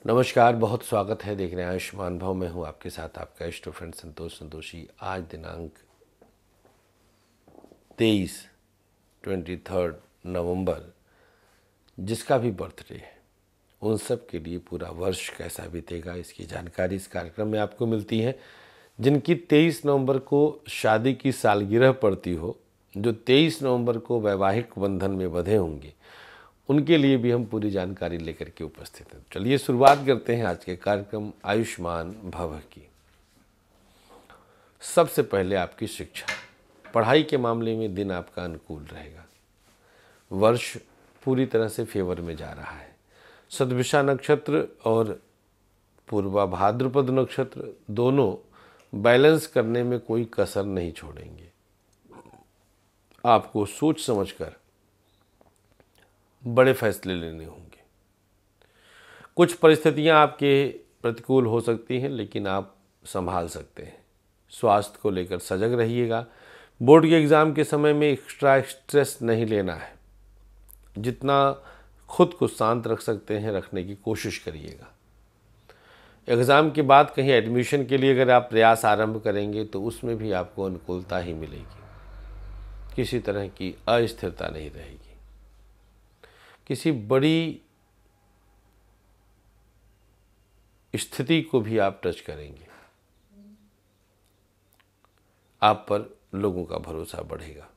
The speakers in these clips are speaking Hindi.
नमस्कार, बहुत स्वागत है। देख रहे हैं आयुष्मान भव में हूँ आपके साथ आपका इष्ट फ्रेंड संतोषी। आज दिनांक 23 नवंबर, जिसका भी बर्थडे है उन सब के लिए पूरा वर्ष कैसा बीतेगा इसकी जानकारी इस कार्यक्रम में आपको मिलती है। जिनकी 23 नवंबर को शादी की सालगिरह पड़ती हो, जो 23 नवंबर को वैवाहिक बंधन में बंधे होंगे, उनके लिए भी हम पूरी जानकारी लेकर के उपस्थित हैं। चलिए शुरुआत करते हैं आज के कार्यक्रम आयुष्मान भव की। सबसे पहले आपकी शिक्षा, पढ़ाई के मामले में दिन आपका अनुकूल रहेगा। वर्ष पूरी तरह से फेवर में जा रहा है। सतभिषा नक्षत्र और पूर्वा भाद्रपद नक्षत्र दोनों बैलेंस करने में कोई कसर नहीं छोड़ेंगे। आपको सोच समझकर बड़े फैसले लेने होंगे। कुछ परिस्थितियां आपके प्रतिकूल हो सकती हैं, लेकिन आप संभाल सकते हैं। स्वास्थ्य को लेकर सजग रहिएगा। बोर्ड के एग्ज़ाम के समय में एक्स्ट्रा स्ट्रेस नहीं लेना है। जितना खुद को शांत रख सकते हैं रखने की कोशिश करिएगा। एग्ज़ाम के बाद कहीं एडमिशन के लिए अगर आप प्रयास आरंभ करेंगे तो उसमें भी आपको अनुकूलता ही मिलेगी। किसी तरह की अस्थिरता नहीं रहेगी। किसी बड़ी स्थिति को भी आप टच करेंगे। आप पर लोगों का भरोसा बढ़ेगा।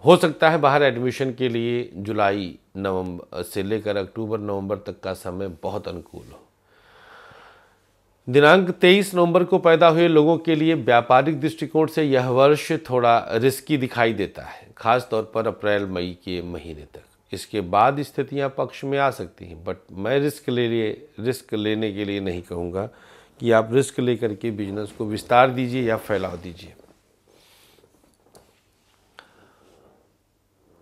हो सकता है बाहर एडमिशन के लिए जुलाई नवंबर से लेकर अक्टूबर नवंबर तक का समय बहुत अनुकूल हो। दिनांक 23 नवंबर को पैदा हुए लोगों के लिए व्यापारिक दृष्टिकोण से यह वर्ष थोड़ा रिस्की दिखाई देता है, खास तौर पर अप्रैल मई के महीने तक। इसके बाद स्थितियां पक्ष में आ सकती हैं, बट मैं रिस्क लेने के लिए नहीं कहूँगा कि आप रिस्क लेकर के बिजनेस को विस्तार दीजिए या फैलाव दीजिए।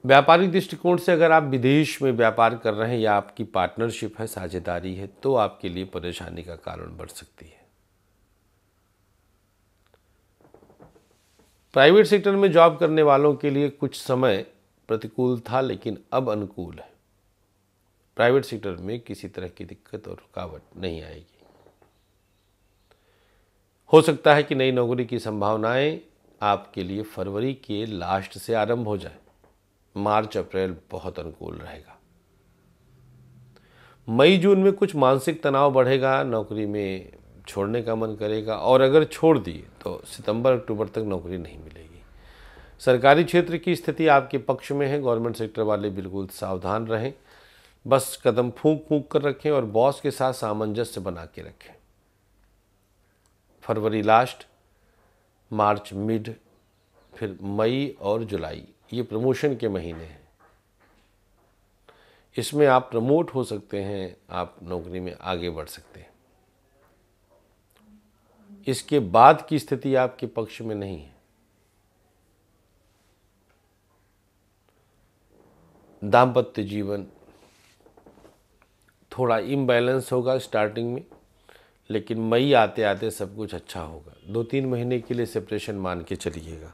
व्यापारिक दृष्टिकोण से अगर आप विदेश में व्यापार कर रहे हैं या आपकी पार्टनरशिप है, साझेदारी है, तो आपके लिए परेशानी का कारण बढ़ सकती है। प्राइवेट सेक्टर में जॉब करने वालों के लिए कुछ समय प्रतिकूल था, लेकिन अब अनुकूल है। प्राइवेट सेक्टर में किसी तरह की दिक्कत और रुकावट नहीं आएगी। हो सकता है कि नई नौकरी की संभावनाएं आपके लिए फरवरी के लास्ट से आरंभ हो जाए। मार्च अप्रैल बहुत अनुकूल रहेगा। मई जून में कुछ मानसिक तनाव बढ़ेगा, नौकरी में छोड़ने का मन करेगा, और अगर छोड़ दिए तो सितंबर अक्टूबर तक नौकरी नहीं मिलेगी। सरकारी क्षेत्र की स्थिति आपके पक्ष में है। गवर्नमेंट सेक्टर वाले बिल्कुल सावधान रहें। बस कदम फूंक फूंक कर रखें और बॉस के साथ सामंजस्य बना के रखें। फरवरी लास्ट, मार्च मिड, फिर मई और जुलाई, ये प्रमोशन के महीने हैं। इसमें आप प्रमोट हो सकते हैं, आप नौकरी में आगे बढ़ सकते हैं। इसके बाद की स्थिति आपके पक्ष में नहीं है। दाम्पत्य जीवन थोड़ा इम्बैलेंस होगा स्टार्टिंग में, लेकिन मई आते आते सब कुछ अच्छा होगा। 2-3 महीने के लिए सेपरेशन मान के चलिएगा।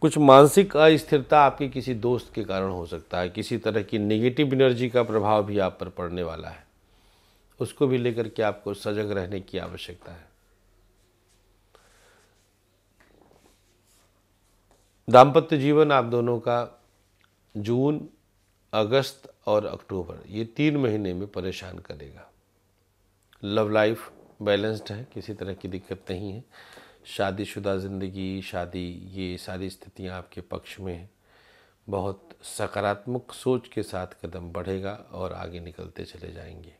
कुछ मानसिक अस्थिरता आपके किसी दोस्त के कारण हो सकता है। किसी तरह की नेगेटिव एनर्जी का प्रभाव भी आप पर पड़ने वाला है। उसको भी लेकर के आपको सजग रहने की आवश्यकता है। दाम्पत्य जीवन आप दोनों का जून, अगस्त और अक्टूबर, ये 3 महीने में परेशान करेगा। लव लाइफ बैलेंस्ड है, किसी तरह की दिक्कत नहीं है। शादीशुदा ज़िंदगी, शादी, ये सारी स्थितियां आपके पक्ष में हैं। बहुत सकारात्मक सोच के साथ कदम बढ़ेगा और आगे निकलते चले जाएंगे।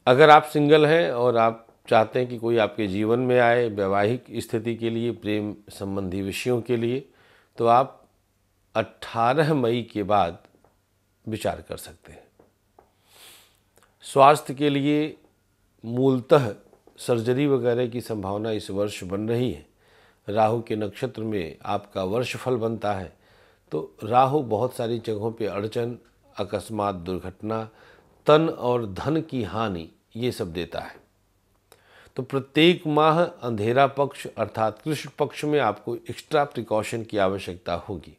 अगर आप सिंगल हैं और आप चाहते हैं कि कोई आपके जीवन में आए वैवाहिक स्थिति के लिए, प्रेम संबंधी विषयों के लिए, तो आप 18 मई के बाद विचार कर सकते हैं। स्वास्थ्य के लिए मूलतः सर्जरी वगैरह की संभावना इस वर्ष बन रही है। राहु के नक्षत्र में आपका वर्षफल बनता है, तो राहु बहुत सारी जगहों पे अड़चन, अकस्मात दुर्घटना, तन और धन की हानि, ये सब देता है। तो प्रत्येक माह अंधेरा पक्ष अर्थात कृष्ण पक्ष में आपको एक्स्ट्रा प्रिकॉशन की आवश्यकता होगी,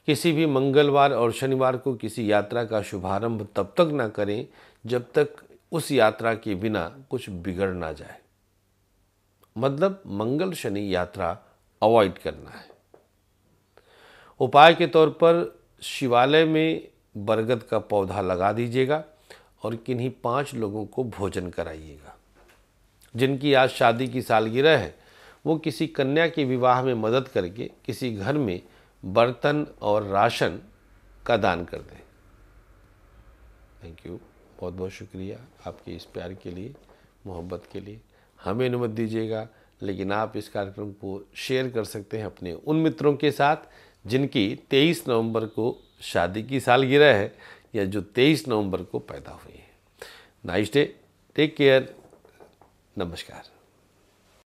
किसी भी मंगलवार और शनिवार को किसी यात्रा का शुभारंभ तब तक ना करें जब तक उस यात्रा के बिना कुछ बिगड़ ना जाए। मतलब मंगल शनि यात्रा अवॉइड करना है। उपाय के तौर पर शिवालय में बरगद का पौधा लगा दीजिएगा और किन्हीं 5 लोगों को भोजन कराइएगा। जिनकी आज शादी की सालगिरह है वो किसी कन्या के विवाह में मदद करके किसी घर में बर्तन और राशन का दान कर दें। थैंक यू, बहुत बहुत शुक्रिया आपके इस प्यार के लिए, मोहब्बत के लिए। हमें अनुमति दीजिएगा, लेकिन आप इस कार्यक्रम को शेयर कर सकते हैं अपने उन मित्रों के साथ जिनकी 23 नवंबर को शादी की सालगिरह है या जो 23 नवंबर को पैदा हुए हैं। नाइस डे, टेक केयर, नमस्कार।